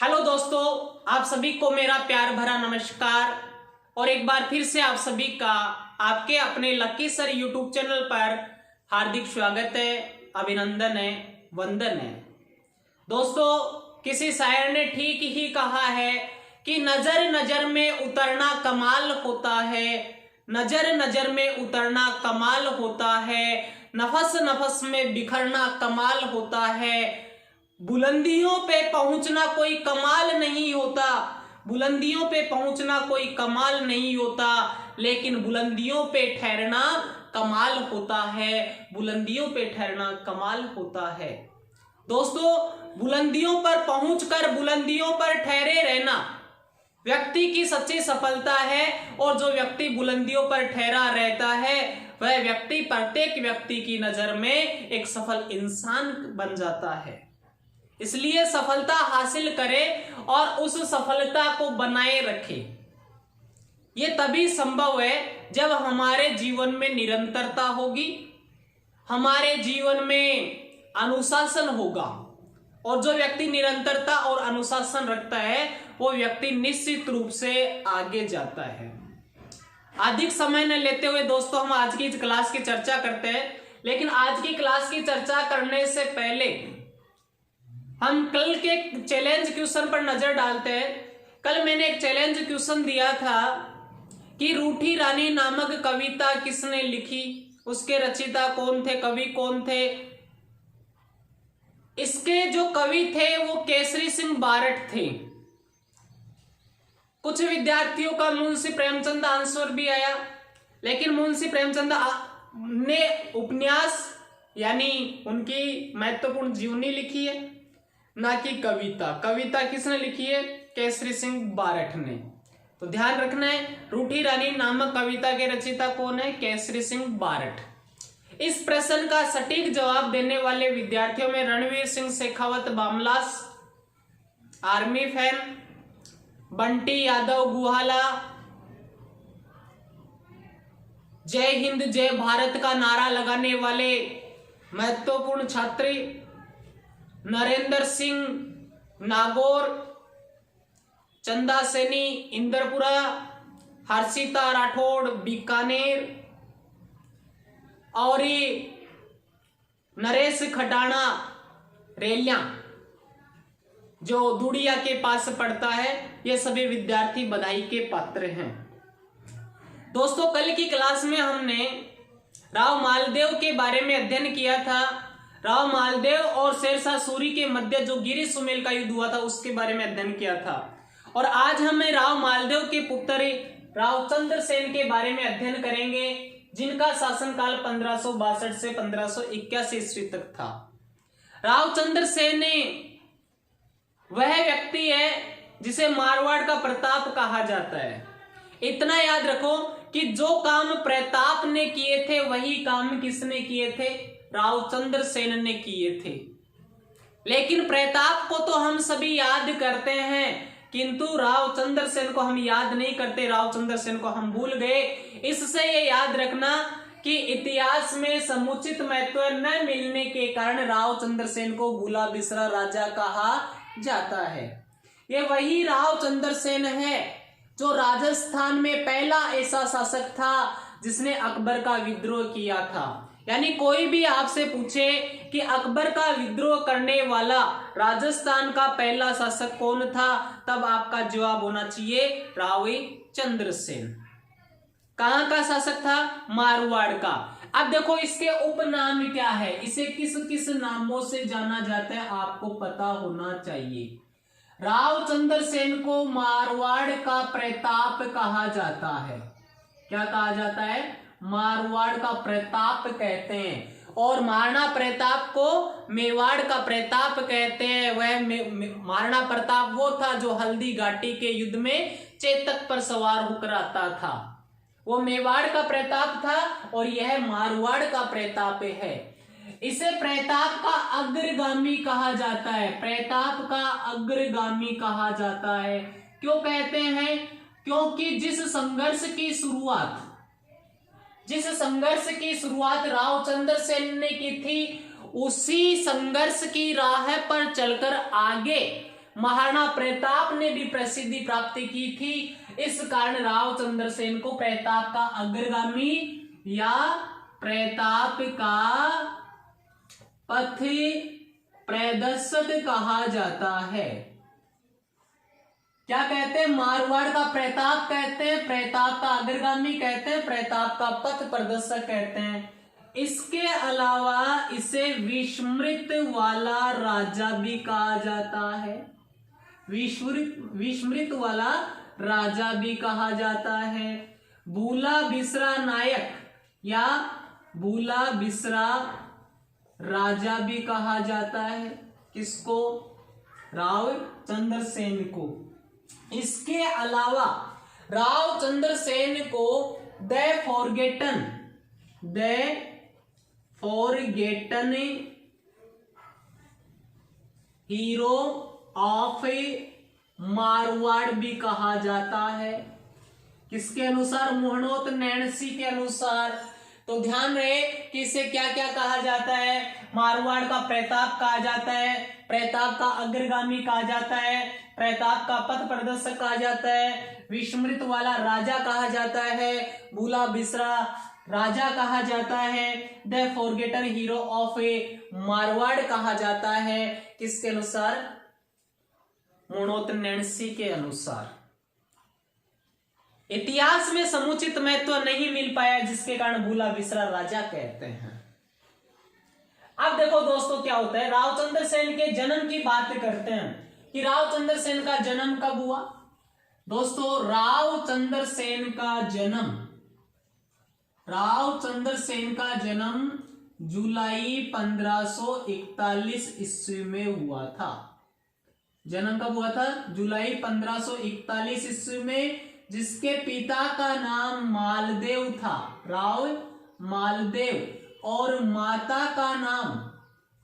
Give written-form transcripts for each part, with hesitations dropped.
Hello दोस्तों, आप सभी को मेरा प्यार भरा नमस्कार। और एक बार फिर से आप सभी का आपके अपने लकी सर यूट्यूब चैनल पर हार्दिक स्वागत है, अभिनंदन है, वंदन है। दोस्तों, किसी शायर ने ठीक ही कहा है कि नजर नजर में उतरना कमाल होता है, नजर नजर में उतरना कमाल होता है, नफस नफस में बिखरना कमाल होता है। बुलंदियों पे पहुंचना कोई कमाल नहीं होता, बुलंदियों पे पहुंचना कोई कमाल नहीं होता, लेकिन बुलंदियों पे ठहरना कमाल होता है, बुलंदियों पे ठहरना कमाल होता है। दोस्तों, बुलंदियों पर पहुंचकर बुलंदियों पर ठहरे रहना व्यक्ति की सच्ची सफलता है। और जो व्यक्ति बुलंदियों पर ठहरा रहता है वह व्यक्ति प्रत्येक व्यक्ति की नजर में एक सफल इंसान बन जाता है। इसलिए सफलता हासिल करें और उस सफलता को बनाए रखें। यह तभी संभव है जब हमारे जीवन में निरंतरता होगी, हमारे जीवन में अनुशासन होगा। और जो व्यक्ति निरंतरता और अनुशासन रखता है वो व्यक्ति निश्चित रूप से आगे जाता है। अधिक समय न लेते हुए दोस्तों, हम आज की इस क्लास की चर्चा करते हैं। लेकिन आज की क्लास की चर्चा करने से पहले हम कल के चैलेंज क्वेश्चन पर नजर डालते हैं। कल मैंने एक चैलेंज क्वेश्चन दिया था कि रूठी रानी नामक कविता किसने लिखी, उसके रचयिता कौन थे, कवि कौन थे। इसके जो कवि थे वो केसरी सिंह बारट थे। कुछ विद्यार्थियों का मुंशी प्रेमचंद आंसर भी आया, लेकिन मुंशी प्रेमचंद ने उपन्यास यानी उनकी महत्वपूर्ण जीवनी लिखी है, ना कि कविता। कविता किसने लिखी है? केसरी सिंह बारट ने। तो ध्यान रखना है, रूठी रानी नामक कविता के रचयिता कौन है? केसरी सिंह बारट। इस प्रश्न का सटीक जवाब देने वाले विद्यार्थियों में रणवीर सिंह शेखावत बामलास आर्मी फैन, बंटी यादव गुहाला, जय हिंद जय भारत का नारा लगाने वाले महत्वपूर्ण छात्री नरेंद्र सिंह नागौर, चंदा सैनी इंदरपुरा, हर्षिता राठौड़ बीकानेर और नरेश खटाना रेलिया जो दुड़िया के पास पड़ता है। ये सभी विद्यार्थी बधाई के पात्र हैं। दोस्तों, कल की क्लास में हमने राव मालदेव के बारे में अध्ययन किया था। राव मालदेव और शेरशाह सूरी के मध्य जो गिरी सुमेल का युद्ध हुआ था उसके बारे में अध्ययन किया था। और आज हमें राव मालदेव के पुत्र राव चंद्रसेन के बारे में अध्ययन करेंगे, जिनका शासनकाल 1562 से 1581 ईस्वी तक था। राव चंद्रसेन वह व्यक्ति है जिसे मारवाड़ का प्रताप कहा जाता है। इतना याद रखो कि जो काम प्रताप ने किए थे वही काम किसने किए थे? राव चंद्रसेन ने किए थे। लेकिन प्रताप को तो हम सभी याद करते हैं, किंतु राव चंद्रसेन को हम याद नहीं करते, राव चंद्रसेन को हम भूल गए। इससे ये याद रखना कि इतिहास में समुचित महत्व न मिलने के कारण राव चंद्रसेन को भूला बिसरा राजा कहा जाता है। ये वही राव चंद्रसेन है जो राजस्थान में पहला ऐसा शासक था जिसने अकबर का विद्रोह किया था। यानी कोई भी आपसे पूछे कि अकबर का विद्रोह करने वाला राजस्थान का पहला शासक कौन था, तब आपका जवाब होना चाहिए राव चंद्रसेन। कहां का शासक था? मारवाड़ का। अब देखो इसके उपनाम क्या है, इसे किस किस नामों से जाना जाता है आपको पता होना चाहिए। राव चंद्रसेन को मारवाड़ का प्रताप कहा जाता है। क्या कहा जाता है? मारवाड़ का प्रताप कहते हैं। और महाराणा प्रताप को मेवाड़ का प्रताप कहते हैं। वह महाराणा प्रताप वो था जो हल्दी घाटी के युद्ध में चेतक पर सवार होकर आता था, वो मेवाड़ का प्रताप था। और यह मारवाड़ का प्रताप है। इसे प्रताप का अग्रगामी कहा जाता है, प्रताप का अग्रगामी कहा जाता है। क्यों कहते हैं? क्योंकि जिस संघर्ष की शुरुआत राव चंद्रसेन ने की थी, उसी संघर्ष की राह पर चलकर आगे महाराणा प्रताप ने भी प्रसिद्धि प्राप्त की थी। इस कारण राव चंद्रसेन को प्रताप का अग्रगामी या प्रताप का पथ प्रदर्शक कहा जाता है। क्या कहते हैं? मारवाड़ का प्रताप कहते हैं, प्रताप का अग्रगामी कहते हैं, प्रताप का पथ प्रदर्शक कहते हैं। इसके अलावा इसे विस्मृत वाला राजा भी कहा जाता है। विस्मृत वाला राजा भी कहा जाता है। भूला बिसरा नायक या भूला बिसरा राजा भी कहा जाता है। किसको? राव चंद्रसेन को। इसके अलावा राव चंद्रसेन को the forgotten hero of Marwar भी कहा जाता है। किसके अनुसार? मोहनोत नैणसी के अनुसार। तो ध्यान रहे कि इसे क्या क्या कहा जाता है। मारवाड़ का प्रताप कहा जाता है, प्रताप का अग्रगामी कहा जाता है, प्रताप का पथ प्रदर्शक कहा जाता है, विस्मृत वाला राजा कहा जाता है, भूला बिसरा राजा कहा जाता है, द फॉरगेटन हीरो ऑफ ए मारवाड़ कहा जाता है। किसके अनुसार? मोहनोत नैणसी के अनुसार। इतिहास में समुचित महत्व नहीं मिल पाया, जिसके कारण भूला बिसरा राजा कहते हैं। अब देखो दोस्तों क्या होता है, राव चंद्रसेन के जन्म की बात करते हैं कि राव चंद्रसेन का जन्म कब हुआ। दोस्तों राव चंद्रसेन का जन्म जुलाई 1541 ईस्वी में हुआ था। जन्म कब हुआ था? जुलाई 1541 ईस्वी में, जिसके पिता का नाम मालदेव था, राव मालदेव, और माता का नाम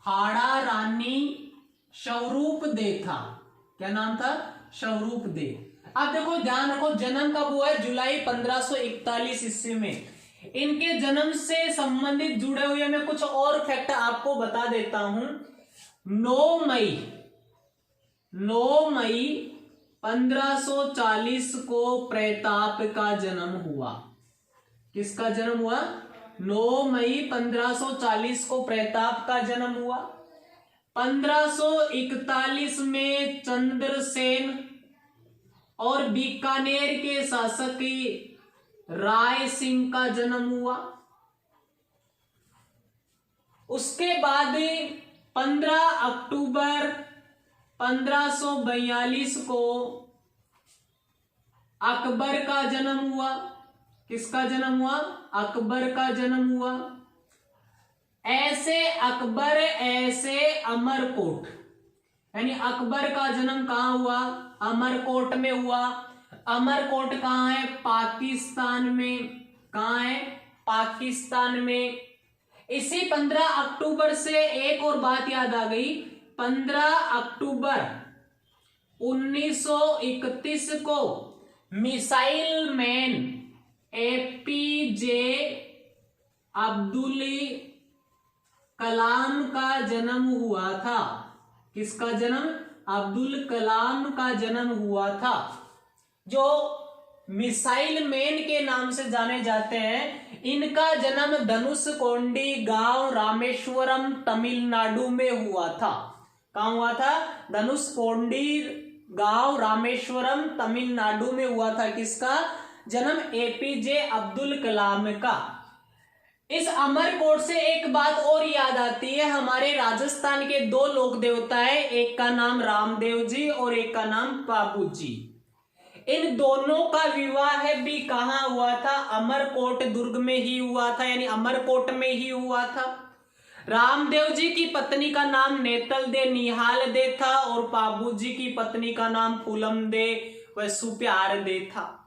हाड़ा रानी स्वरूप दे था। क्या नाम था? स्वरूप दे। अब देखो ध्यान रखो, जन्म कब हुआ है? जुलाई 1541 ईस्वी में। इनके जन्म से संबंधित जुड़े हुए मैं कुछ और फैक्ट आपको बता देता हूं। 9 मई 1540 को प्रताप का जन्म हुआ। किसका जन्म हुआ? 9 मई 1540 को प्रताप का जन्म हुआ। 1541 में चंद्रसेन और बीकानेर के शासक राय सिंह का जन्म हुआ। उसके बाद 15 अक्टूबर 1542 को अकबर का जन्म हुआ। किसका जन्म हुआ? अकबर का जन्म हुआ। ऐसे अकबर ऐसे अमरकोट, यानी अकबर का जन्म कहां हुआ? अमरकोट में हुआ। अमरकोट कहां है? पाकिस्तान में। कहां है? पाकिस्तान में। इसी 15 अक्टूबर से एक और बात याद आ गई। 15 अक्टूबर 1931 को missile man APJ Abdul Kalam का जन्म हुआ था। किसका जन्म? अब्दुल कलाम का जन्म हुआ था, जो मिसाइल मैन के नाम से जाने जाते हैं। इनका जन्म धनुषकोडी गांव रामेश्वरम तमिलनाडु में हुआ था। कहां हुआ था? धनुषकोडी गांव रामेश्वरम तमिलनाडु में हुआ था। किसका जन्म? एपीजे अब्दुल कलाम का। इस अमरकोट से एक बात और याद आती है, हमारे राजस्थान के 2 लोक देवता है, एक का नाम रामदेव जी और एक का नाम बाबू जी। इन दोनों का विवाह भी कहां हुआ था? अमरकोट दुर्ग में ही हुआ था, यानी अमरकोट में ही हुआ था। रामदेव जी की पत्नी का नाम नेतल दे निहाल दे था और बाबू जी की पत्नी का नाम फूलम दे व सुप्यार दे था।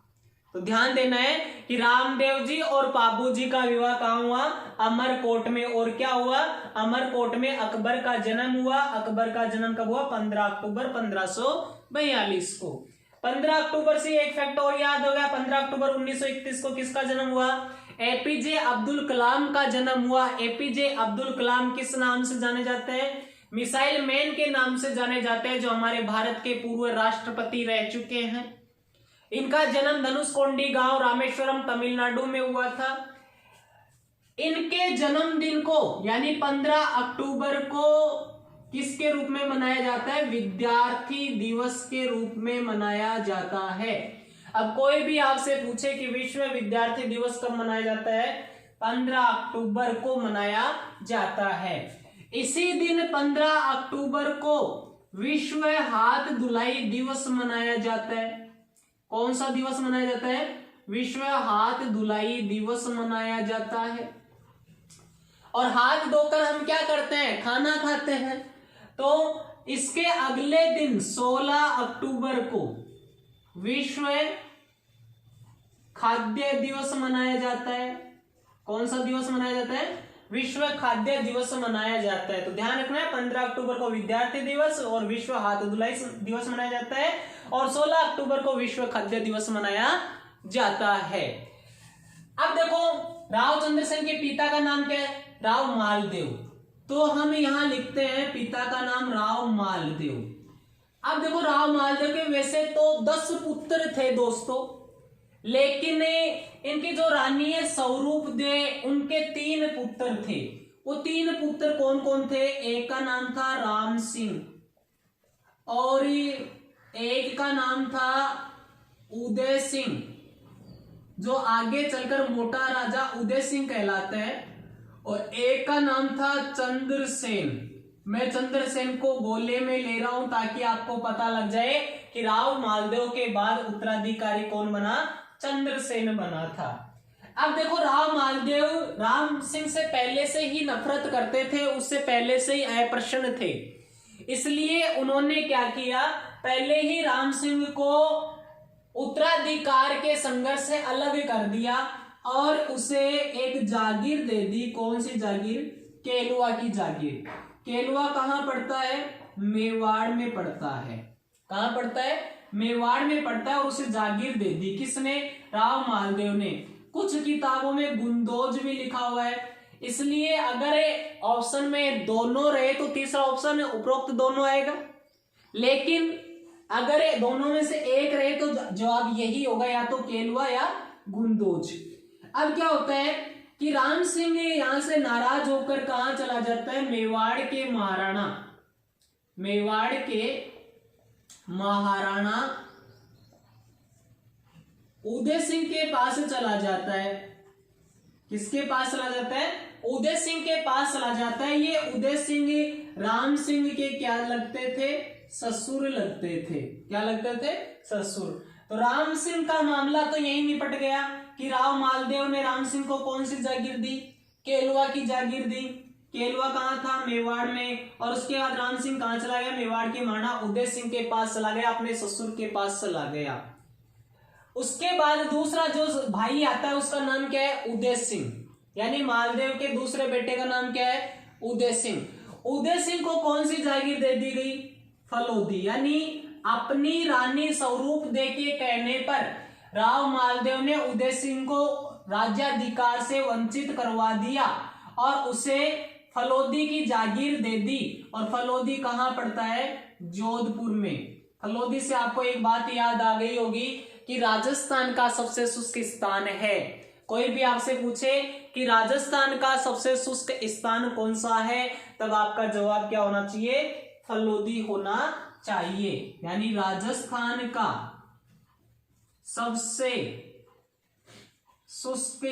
तो ध्यान देना है कि रामदेव जी और बाबू जी का विवाह कहां हुआ? अमरकोट में। और क्या हुआ? अमरकोट में अकबर का जन्म हुआ। अकबर का जन्म कब हुआ? 15 अक्टूबर 1542 को। 15 अक्टूबर से एक फैक्ट और याद हो गया। 15 अक्टूबर 1931 को किसका जन्म हुआ? एपीजे अब्दुल कलाम का जन्म हुआ। एपीजे अब्दुल कलाम किस नाम से जाने जाते हैं? मिसाइल मैन के नाम से जाने जाते हैं, जो हमारे भारत के पूर्व राष्ट्रपति रह चुके हैं। इनका जन्म धनुषकोडी गांव रामेश्वरम तमिलनाडु में हुआ था। इनके जन्मदिन को यानी 15 अक्टूबर को किसके रूप में मनाया जाता है? विद्यार्थी दिवस के रूप में मनाया जाता है। अब कोई भी आपसे पूछे कि विश्व विद्यार्थी दिवस कब मनाया जाता है? 15 अक्टूबर को मनाया जाता है। इसी दिन 15 अक्टूबर को विश्व हाथ धुलाई दिवस मनाया जाता है। कौन सा दिवस मनाया जाता है? विश्व हाथ धुलाई दिवस मनाया जाता है। और हाथ धोकर हम क्या करते हैं? खाना खाते हैं। तो इसके अगले दिन 16 अक्टूबर को विश्व खाद्य दिवस मनाया जाता है। कौन सा दिवस मनाया जाता है? विश्व खाद्य दिवस मनाया जाता है। तो ध्यान रखना है, 15 अक्टूबर को विद्यार्थी दिवस और विश्व हाथ धुलाई दिवस मनाया जाता है, और 16 अक्टूबर को विश्व खाद्य दिवस मनाया जाता है। अब देखो, राव चंद्र सेन के पिता का नाम क्या है? राव मालदेव। तो हम यहां लिखते हैं पिता का नाम राव मालदेव। अब देखो, राव मालदेव के वैसे तो 10 पुत्र थे दोस्तों, लेकिन इनकी जो रानी है स्वरूप दे, उनके 3 पुत्र थे। वो 3 पुत्र कौन कौन थे? एक का नाम था राम सिंह, और एक का नाम था उदय सिंह, जो आगे चलकर मोटा राजा उदय सिंह कहलाते हैं, और एक का नाम था चंद्रसेन। मैं चंद्रसेन को गोले में ले रहा हूं ताकि आपको पता लग जाए कि राव मालदेव के बाद उत्तराधिकारी कौन बना? चंद्रसेन बना था। अब देखो, राव मालदेव राम सिंह से पहले से ही नफरत करते थे, उससे पहले से ही अप्रसन्न थे। इसलिए उन्होंने क्या किया? पहले ही राम सिंह को उत्तराधिकार के संघर्ष से अलग कर दिया और उसे एक जागीर दे दी। कौन सी जागीर? केलुआ की जागीर। केलुआ कहां पड़ता है? मेवाड़ में पड़ता है। कहां पड़ता है? मेवाड़ में पड़ता है, और उसे जागीर दे दी। किसने? राव मालदेव ने। कुछ किताबों में गुंदोज भी लिखा हुआ है, इसलिए अगर ऑप्शन में दोनों रहे तो तीसरा ऑप्शन उपरोक्त दोनों आएगा, लेकिन अगर दोनों में से एक रहे तो जवाब यही होगा, या तो केलुआ या गुंदोज। अब क्या होता है कि राम सिंह यहां से नाराज होकर कहां चला जाता है? मेवाड़ के महाराणा उदय सिंह के पास चला जाता है। किसके पास चला जाता है? उदय सिंह के पास चला जाता है। ये उदय सिंह राम सिंह के क्या लगते थे? ससुर लगते थे। क्या लगते थे? ससुर। तो राम सिंह का मामला तो यही निपट गया कि राव मालदेव ने राम सिंह को कौन सी जागीर दी? केलुआ की जागीर दी। केलुआ कहाँ था? मेवाड़ में। और उसके बाद राम सिंह कहाँ चला गया? मेवाड़ के महाराणा उदय सिंह के पास चला गया, अपने ससुर के पास चला गया। उसके बाद दूसरा जो भाई आता है उसका नाम क्या है? उदय सिंह। यानी मालदेव के दूसरे बेटे का नाम क्या है? उदय सिंह। उदय सिंह को कौन सी जागीर दे दी गई? फलोदी। यानी अपनी रानी स्वरूप दे के कहने पर राव मालदेव ने उदय सिंह को राज्याधिकार से वंचित करवा दिया और उसे फलोदी की जागीर दे दी। और फलोदी कहां पड़ता है? जोधपुर में। फलोदी से आपको एक बात याद आ गई होगी कि राजस्थान का सबसे शुष्क स्थान है। कोई भी आपसे पूछे कि राजस्थान का सबसे शुष्क स्थान कौन सा है, तब आपका जवाब क्या होना चाहिए? फलोदी होना चाहिए। यानी राजस्थान का सबसे शुष्क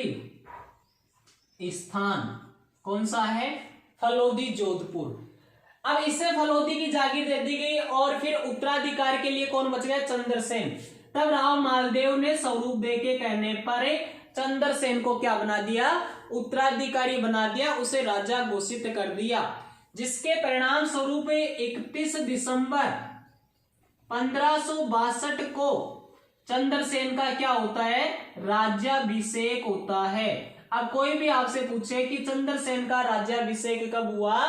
स्थान कौन सा है? फलोदी, जोधपुर। अब इससे फलोदी की जागीर दे दी गई और फिर उत्तराधिकार के लिए कौन बच गया? चंद्रसेन। तब राव मालदेव ने स्वरूप दे के कहने पर चंद्रसेन को क्या बना दिया? उत्तराधिकारी बना दिया, उसे राजा घोषित कर दिया, जिसके परिणाम स्वरूप 31 दिसंबर 1562 को चंद्रसेन का क्या होता है? राज्याभिषेक होता है। अब कोई भी आपसे पूछे कि चंद्रसेन का राज्याभिषेक कब हुआ?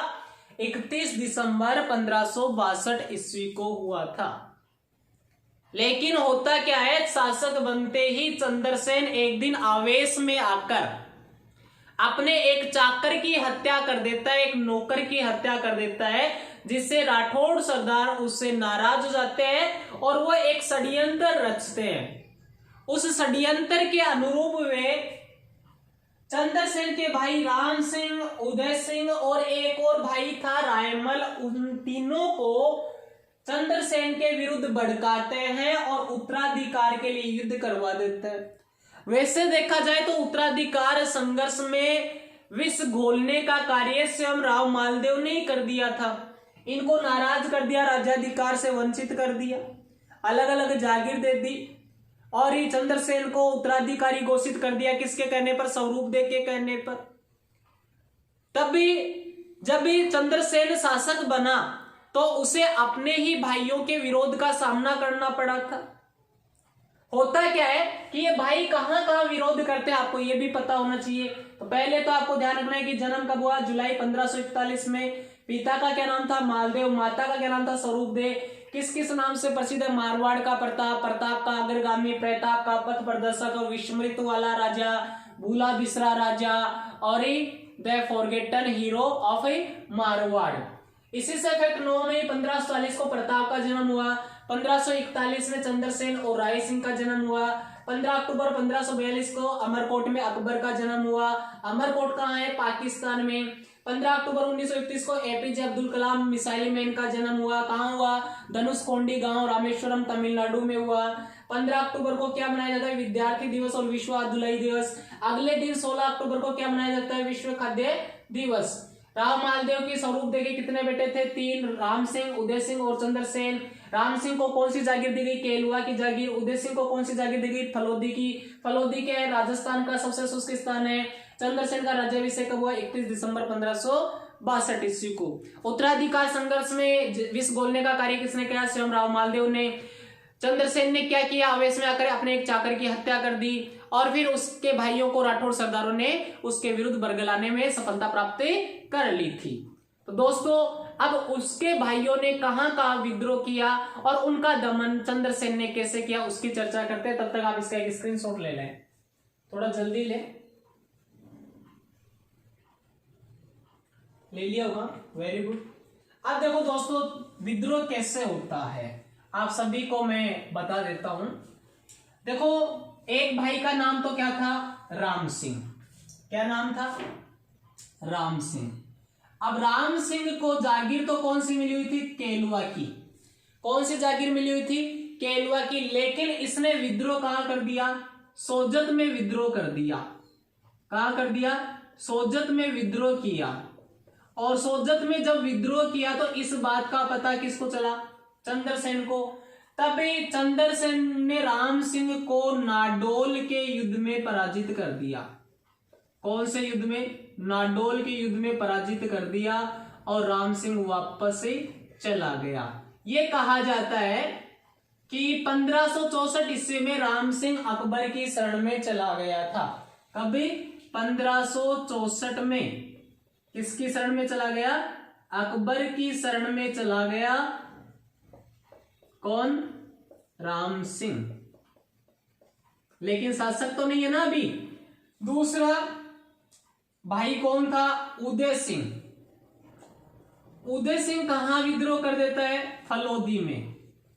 31 दिसंबर 1562 ईस्वी को हुआ था। लेकिन होता क्या है, शासक बनते ही चंद्रसेन एक दिन आवेश में आकर अपने एक चाकर की हत्या कर देता है, एक नौकर की हत्या कर देता है, जिससे राठौड़ सरदार उससे नाराज हो जाते हैं और वो एक षड्यंत्र रचते हैं। उस षड्यंत्र के अनुरूप वे चंद्रसेन के भाई राम सिंह, उदय सिंह और एक और भाई था रायमल, उन तीनों को चंद्रसेन के विरुद्ध भड़काते हैं और उत्तराधिकार के लिए युद्ध करवा देते हैं। वैसे देखा जाए तो उत्तराधिकार संघर्ष में विष घोलने का कार्य स्वयं राव मालदेव ने ही कर दिया था। इनको नाराज कर दिया, राज्याधिकार से वंचित कर दिया, अलग अलग जागीर दे दी और ही चंद्रसेन को उत्तराधिकारी घोषित कर दिया। किसके कहने पर? स्वरूप देव के कहने पर। तब भी जब भी चंद्रसेन शासक बना तो उसे अपने ही भाइयों के विरोध का सामना करना पड़ा था। होता क्या है कि ये भाई कहां कहां विरोध करते हैं, आपको ये भी पता होना चाहिए। तो पहले तो आपको ध्यान रखना है कि जन्म कब हुआ? जुलाई 1541 में। पिता का क्या नाम था? मालदेव। माता का क्या नाम था? स्वरूप देव। किस किस नाम से प्रसिद्ध है? मारवाड़ का प्रताप, प्रताप का अग्रगामी, प्रताप का पथ प्रदर्शक, विस्मृत वाला राजा, भूला बिसरा राजा और the forgotten hero of Marwar. इसी से फिर 9 मई 1540 को प्रताप का जन्म हुआ। 1541 में चंद्रसेन और राय सिंह का जन्म हुआ। 15 अक्टूबर 1542 को अमरकोट में अकबर का जन्म हुआ। अमरकोट कहाँ है? पाकिस्तान में। 15 अक्टूबर 1931 को APJ Abdul Kalam missile man का जन्म हुआ। कहाँ हुआ? धनुषकोंडी गांव, रामेश्वरम, तमिलनाडु में हुआ। 15 अक्टूबर को क्या मनाया जाता है? विद्यार्थी दिवस और विश्व अधुलाई दिवस। अगले दिन 16 अक्टूबर को क्या मनाया जाता है? विश्व खाद्य दिवस। राव मालदेव की, स्वरूप देव के कितने बेटे थे? 3, राम सिंह, उदय सिंह और चंद्रसेन। राम सिंह को कौन सी जागीर दी गई? केलुआ की जागीर। उदय सिंह को कौन सी जागीर दी गई? फलोदी की। फलोदी के राजस्थान का सबसे शुष्क स्थान है। चंद्रसेन का राज्याभिषेक कब हुआ? 31 दिसंबर 1562 ईस्वी को। उत्तराधिकार संघर्ष में विष घोलने का कार्य किसने किया? स्वयं राव मालदेव ने। चंद्रसेन ने क्या किया? आवेश में आकर अपने एक चाकर की हत्या कर दी और फिर उसके भाइयों को राठौड़ सरदारों ने उसके विरुद्ध बरगलाने में सफलता प्राप्त कर ली थी। तो दोस्तों अब उसके भाइयों ने कहां कहां विद्रोह किया और उनका दमन चंद्रसेन ने कैसे किया उसकी चर्चा करते हैं। तब तक आप इसका एक स्क्रीनशॉट ले लें, थोड़ा जल्दी ले लिया होगा। Very good. अब देखो दोस्तों विद्रोह कैसे होता है आप सभी को मैं बता देता हूं। देखो एक भाई का नाम तो क्या था? राम सिंह। क्या नाम था? राम सिंह। अब राम सिंह को जागीर तो कौन सी मिली हुई थी? केलुआ की। कौन सी जागीर मिली हुई थी? केलुआ की। लेकिन इसने विद्रोह कहां कर दिया? सोजत में विद्रोह कर दिया। कहां कर दिया? सोजत में विद्रोह किया। और सोजत में जब विद्रोह किया तो इस बात का पता किसको चला? चंद्रसेन को। तभी चंद्रसेन ने राम सिंह को नाडोल के युद्ध में पराजित कर दिया। कौन से युद्ध में? नाडोल के युद्ध में पराजित कर दिया और राम सिंह वापस से चला गया। यह कहा जाता है कि 1564 ईस्वी में राम सिंह अकबर की शरण में चला गया था। कभी? 1564 में किसकी शरण में चला गया? अकबर की शरण में चला गया। कौन? राम सिंह। लेकिन शासक तो नहीं है ना अभी। दूसरा भाई कौन था? उदय सिंह। उदय सिंह कहां विद्रोह कर देता है? फलोदी में।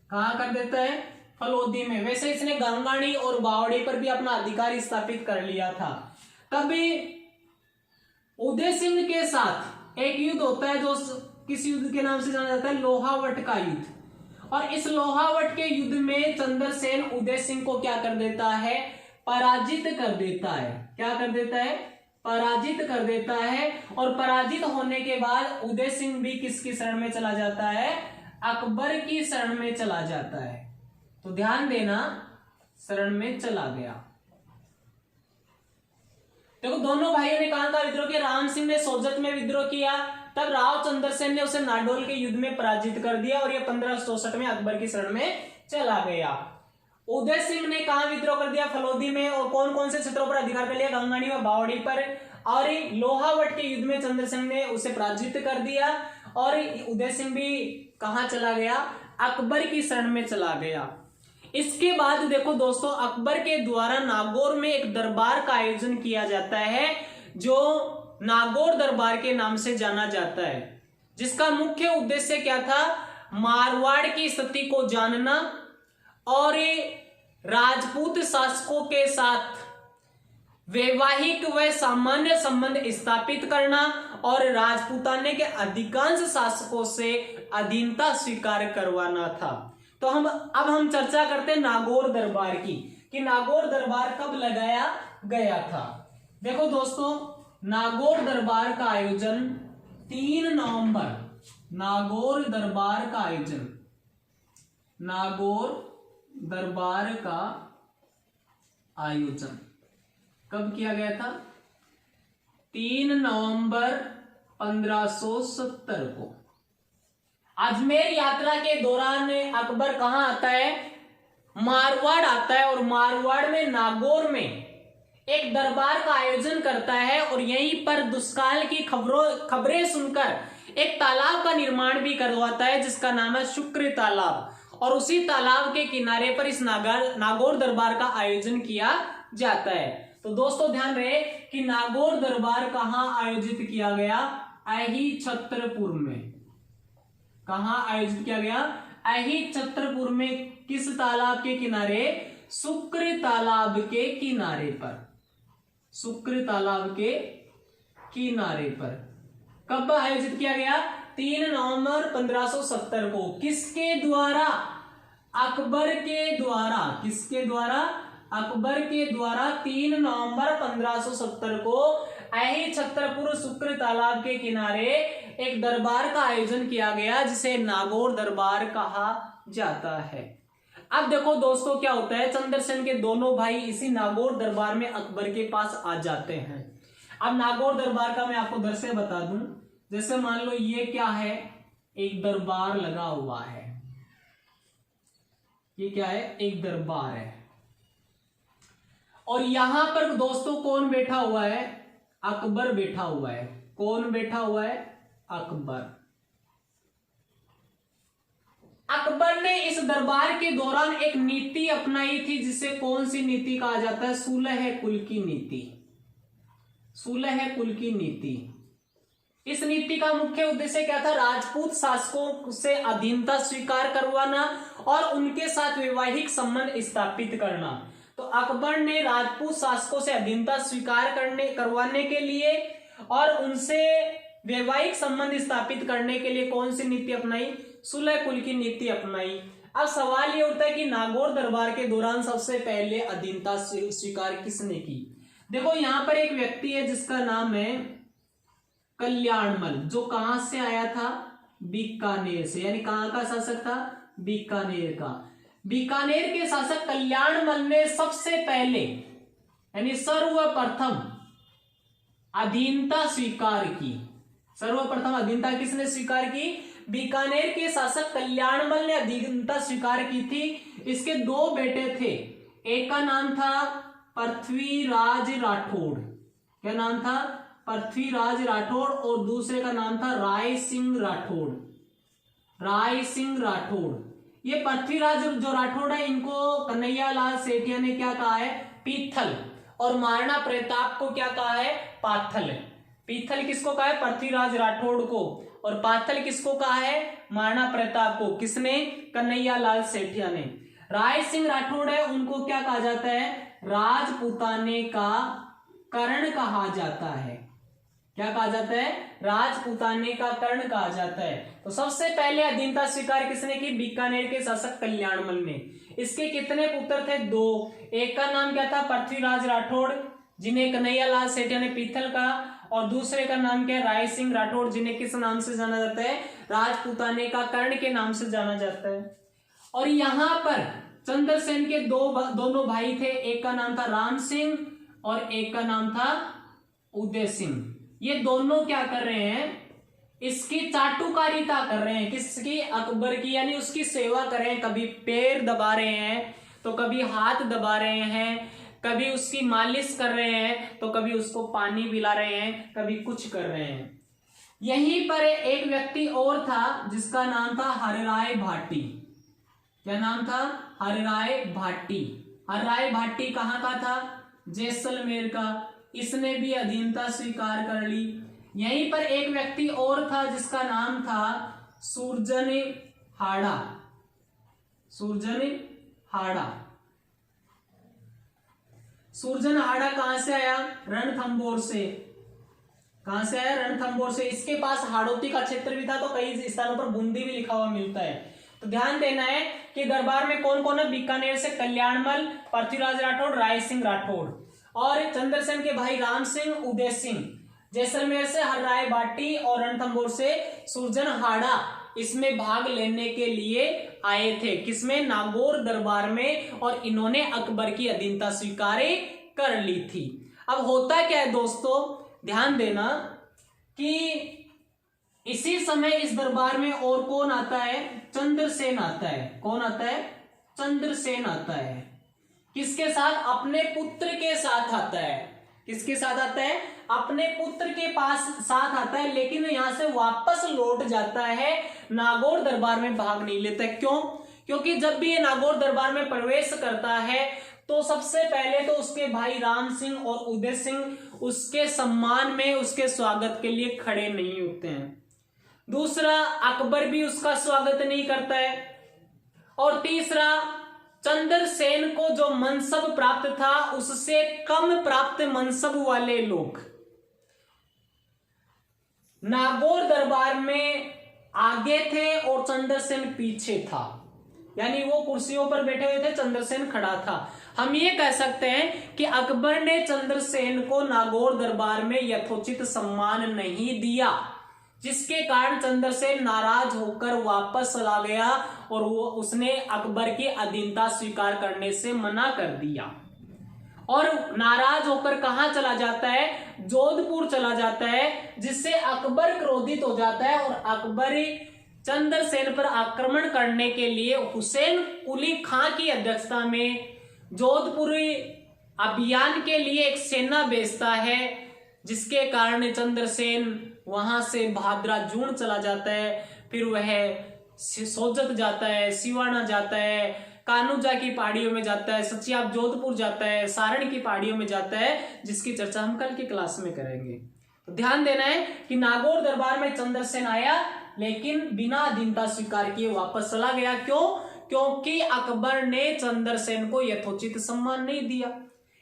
कहां कर देता है? फलोदी में। वैसे इसने गंगाणी और बावड़ी पर भी अपना अधिकार स्थापित कर लिया था। तभी उदय सिंह के साथ एक युद्ध होता है जो किस युद्ध के नाम से जाना जाता है? लोहावट का युद्ध। और इस लोहावट के युद्ध में चंद्रसेन उदय सिंह को क्या कर देता है? पराजित कर देता है। क्या कर देता है? पराजित कर देता है। और पराजित होने के बाद उदय सिंह भी किसकी शरण में चला जाता है? अकबर की शरण में चला जाता है। तो ध्यान देना, शरण में चला गया। देखो दोनों भाइयों ने कहां का विद्रोह किया? राम सिंह ने सोजत में विद्रोह किया, तब राव चंद्रसेन ने उसे नाडोल के युद्ध में पराजित कर दिया और यह 1564 में अकबर की शरण में चला गया। उदय सिंह ने कहां विद्रोह कर दिया? फलोदी में। और कौन कौन से क्षेत्रों पर अधिकार कर लिया? गंगाणी व बावड़ी पर। और लोहावट के युद्ध में चंद्रसेन ने उसे पराजित कर दिया और उदय सिंह भी कहां चला गया? अकबर की शरण में चला गया। इसके बाद देखो दोस्तों अकबर के द्वारा नागौर में एक दरबार का आयोजन किया जाता है जो नागौर दरबार के नाम से जाना जाता है। जिसका मुख्य उद्देश्य क्या था, मारवाड़ की स्थिति को जानना और राजपूत शासकों के साथ वैवाहिक व सामान्य संबंध स्थापित करना और राजपूताने के अधिकांश शासकों से अधीनता स्वीकार करवाना था। तो अब हम चर्चा करते हैं नागौर दरबार की, कि नागौर दरबार कब लगाया गया था। देखो दोस्तों, नागौर दरबार का आयोजन 3 नवंबर, नागौर दरबार का आयोजन, नागौर दरबार का आयोजन कब किया गया था, 3 नवंबर 1570 को। अजमेर यात्रा के दौरान अकबर कहां आता है, मारवाड़ आता है, और मारवाड़ में नागौर में एक दरबार का आयोजन करता है और यहीं पर दुष्काल की खबरें सुनकर एक तालाब का निर्माण भी करवाता है जिसका नाम है शुक्र तालाब, और उसी तालाब के किनारे पर इस नागौर दरबार का आयोजन किया जाता है। तो दोस्तों ध्यान रहे कि नागौर दरबार कहां आयोजित किया गया, अही छत्रपुर में। कहां आयोजित किया गया, अही छत्रपुर में। किस तालाब के किनारे, शुक्र तालाब के किनारे पर, शुक्र तालाब के किनारे पर। कब आयोजित किया गया, 3 नवंबर 1570 को। किसके द्वारा, अकबर के द्वारा। किसके द्वारा, अकबर के द्वारा 3 नवंबर 1570 को अही छत्रपुर शुक्र तालाब के किनारे एक दरबार का आयोजन किया गया जिसे नागौर दरबार कहा जाता है। अब देखो दोस्तों क्या होता है, चंद्रसेन के दोनों भाई इसी नागौर दरबार में अकबर के पास आ जाते हैं। अब नागौर दरबार का मैं आपको दृश्य बता दूं, जैसे मान लो ये क्या है, एक दरबार लगा हुआ है, ये क्या है, एक दरबार है, और यहां पर दोस्तों कौन बैठा हुआ है, अकबर बैठा हुआ है। कौन बैठा हुआ है, अकबर। अकबर ने इस दरबार के दौरान एक नीति अपनाई थी जिसे कौन सी नीति कहा जाता है, सुलह कुल की नीति। सुलह कुल की नीति। इस नीति का मुख्य उद्देश्य क्या था, राजपूत शासकों से अधीनता स्वीकार करवाना और उनके साथ वैवाहिक संबंध स्थापित करना। तो अकबर ने राजपूत शासकों से अधीनता स्वीकार करवाने के लिए और उनसे वैवाहिक संबंध स्थापित करने के लिए कौन सी नीति अपनाई, सुलह कुल की नीति अपनाई। अब सवाल ये उठता है कि नागौर दरबार के दौरान सबसे पहले अधीनता स्वीकार किसने की। देखो यहां पर एक व्यक्ति है जिसका नाम है कल्याणमल, जो कहां से आया था, बीकानेर से, यानी कहां का शासक था, बीकानेर का। बीकानेर के शासक कल्याणमल ने सबसे पहले यानी सर्वप्रथम अधीनता स्वीकार की। सर्वप्रथम अधीनता किसने स्वीकार की, बीकानेर के शासक कल्याणमल ने अधीनता स्वीकार की थी। इसके 2 बेटे थे, एक का नाम था पृथ्वीराज राठौड़। क्या नाम था, पृथ्वीराज राठौड़, और दूसरे का नाम था राय सिंह राठौड़। राय सिंह राठौड़। ये पृथ्वीराज जो राठौड़ है इनको कन्हैयालाल सेठिया ने क्या कहा है, पीथल, और महाराणा प्रताप को क्या कहा है, पाथल। पीथल किसको कहा है, पृथ्वीराज राठौड़ को, और पाथल किसको कहा है, महाराणा प्रताप को। किसने, कन्हैयालाल सेठिया ने। राय सिंह राठौड़ है, उनको क्या कहा जाता है, राजपूताने का कर्ण कहा जाता है। क्या कहा जाता है, राजपूताने का कर्ण कहा जाता है। तो सबसे पहले अधीनता स्वीकार किसने की, बीकानेर के शासक कल्याणमल ने। इसके कितने पुत्र थे, 2। एक का नाम क्या था, पृथ्वीराज राठौड़, जिन्हें कन्हैयालाल सेठिया ने पीथल कहा, और दूसरे का नाम क्या है, राय सिंह राठौड़, जिन्हें किस नाम से जाना जाता है, राजपूताने का कर्ण के नाम से जाना जाता है। और यहां पर चंद्रसेन के दोनों भाई थे, एक का नाम था राम सिंह और एक का नाम था उदय सिंह। ये दोनों क्या कर रहे हैं, इसकी चाटुकारिता कर रहे हैं, किसकी, अकबर की, यानी उसकी सेवा कर रहे हैं। कभी पैर दबा रहे हैं तो कभी हाथ दबा रहे हैं, कभी उसकी मालिश कर रहे हैं तो कभी उसको पानी पिला रहे हैं, कभी कुछ कर रहे हैं। यहीं पर एक व्यक्ति और था जिसका नाम था हरराय भाटी। क्या नाम था, हरराय भाटी। हरराय भाटी कहाँ का था, जैसलमेर का। इसने भी अधीनता स्वीकार कर ली। यहीं पर एक व्यक्ति और था जिसका नाम था सूरजन हाड़ा। सूरजन हाड़ा। सूरजन हाड़ा कहां से आया? रणथंभौर से। कहां से आया? रणथंभौर से। इसके पास हाड़ौती का क्षेत्र भी था, तो कई स्थानों पर बूंदी भी लिखा हुआ मिलता है। तो ध्यान देना है कि दरबार में कौन कौन है? बीकानेर से कल्याणमल, पृथ्वीराज राठौड़, राय सिंह राठौड़, और चंद्रसेन के भाई राम सिंह, उदय सिंह। जैसलमेर से हरराय बाटी और रणथंभौर से सूरजन हाड़ा इसमें भाग लेने के लिए आए थे। किसमें? नागौर दरबार में। और इन्होंने अकबर की अधीनता स्वीकार कर ली थी। अब होता क्या है दोस्तों, ध्यान देना कि इसी समय इस दरबार में और कौन आता है? चंद्रसेन आता है। कौन आता है? चंद्रसेन आता है। किसके साथ? अपने पुत्र के साथ आता है। किसके साथ आता है? अपने पुत्र के पास साथ आता है, लेकिन यहां से वापस लौट जाता है, नागौर दरबार में भाग नहीं लेता। क्यों? क्योंकि जब भी ये नागौर दरबार में प्रवेश करता है तो सबसे पहले तो उसके भाई राम सिंह और उदय सिंह उसके सम्मान में, उसके स्वागत के लिए खड़े नहीं होते हैं। दूसरा, अकबर भी उसका स्वागत नहीं करता है। और तीसरा, चंद्रसेन को जो मनसब प्राप्त था उससे कम प्राप्त मनसब वाले लोग नागौर दरबार में आगे थे और चंद्रसेन पीछे था। यानी वो कुर्सियों पर बैठे हुए थे, चंद्रसेन खड़ा था। हम ये कह सकते हैं कि अकबर ने चंद्रसेन को नागौर दरबार में यथोचित सम्मान नहीं दिया, जिसके कारण चंद्रसेन नाराज होकर वापस चला गया और उसने अकबर की अधीनता स्वीकार करने से मना कर दिया। और नाराज होकर कहां चला जाता है? जोधपुर चला जाता है, जिससे अकबर क्रोधित हो जाता है और अकबर चंद्रसेन पर आक्रमण करने के लिए हुसैन कुली खां की अध्यक्षता में जोधपुर अभियान के लिए एक सेना भेजता है, जिसके कारण चंद्रसेन वहां से भादरा जून चला जाता है। फिर वह सोजत जाता है, सिवाना जाता है, कानूजा की पहाड़ियों में जाता है, सचियाब जोधपुर जाता है, सारण की पहाड़ियों में जाता है, जिसकी चर्चा हम कल की क्लास में करेंगे। तो ध्यान देना है कि नागौर दरबार में चंद्रसेन आया, लेकिन बिना अधीनता स्वीकार किए वापस चला गया। क्यों? क्योंकि अकबर ने चंद्रसेन को यथोचित सम्मान नहीं दिया।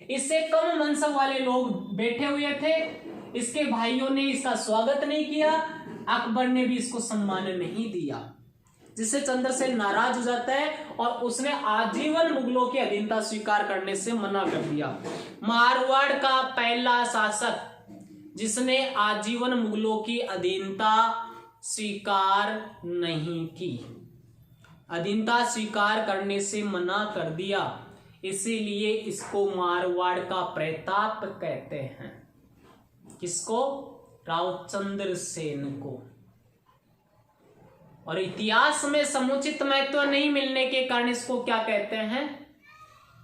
इससे कम मनसब वाले लोग बैठे हुए थे, इसके भाइयों ने इसका स्वागत नहीं किया, अकबर ने भी इसको सम्मान नहीं दिया, जिससे चंद्रसेन नाराज हो जाता है और उसने आजीवन मुगलों की अधीनता स्वीकार करने से मना कर दिया। मारवाड़ का पहला शासक जिसने आजीवन मुगलों की अधीनता स्वीकार नहीं की, अधीनता स्वीकार करने से मना कर दिया, इसीलिए इसको मारवाड़ का प्रताप कहते हैं। किसको? राव चंद्रसेन को। और इतिहास में समुचित महत्व नहीं मिलने के कारण इसको क्या कहते हैं?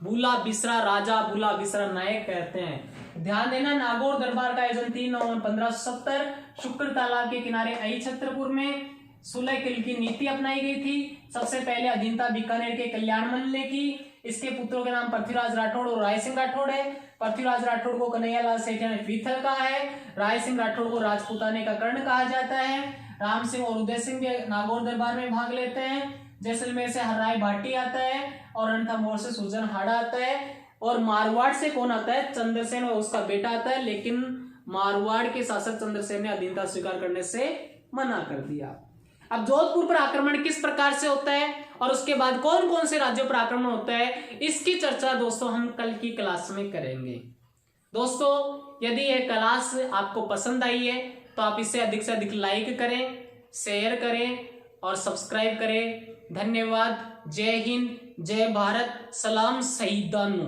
भूला बिसरा राजा, भूला बिसरा नायक कहते हैं। ध्यान देना, नागौर दरबार का आयोजन 3 नवंबर 1570 शुक्र तालाब के किनारे आई छत्रपुर में सुलह किल की नीति अपनाई गई थी। सबसे पहले अधीनता बीकानेर के कल्याणमल ने की। इसके पुत्रों के नाम पृथ्वीराज राठौड़ और राय सिंह राठौड़ है। पृथ्वीराज राठौड़ को कन्हैयालाल सेठिया ने पीथल कहा है। राय सिंह राठौड़ को राजपूताने का कर्ण कहा जाता है। राम सिंह और उदय सिंह भी नागौर दरबार में भाग लेते हैं। जैसलमेर से हरराय बाटी आता है और रणथंभौर से सूरजन हाड़ा आता है। और मारवाड़ से कौन आता है? चंद्रसेन और उसका बेटा आता है, लेकिन मारवाड़ के शासक चंद्रसेन ने अधीनता स्वीकार करने से मना कर दिया। अब जोधपुर पर आक्रमण किस प्रकार से होता है और उसके बाद कौन कौन से राज्यों पर आक्रमण होता है, इसकी चर्चा दोस्तों हम कल की क्लास में करेंगे। दोस्तों, यदि यह क्लास आपको पसंद आई है तो आप इसे अधिक से अधिक लाइक करें, शेयर करें और सब्सक्राइब करें। धन्यवाद। जय हिंद, जय भारत, सलाम शहीदानु।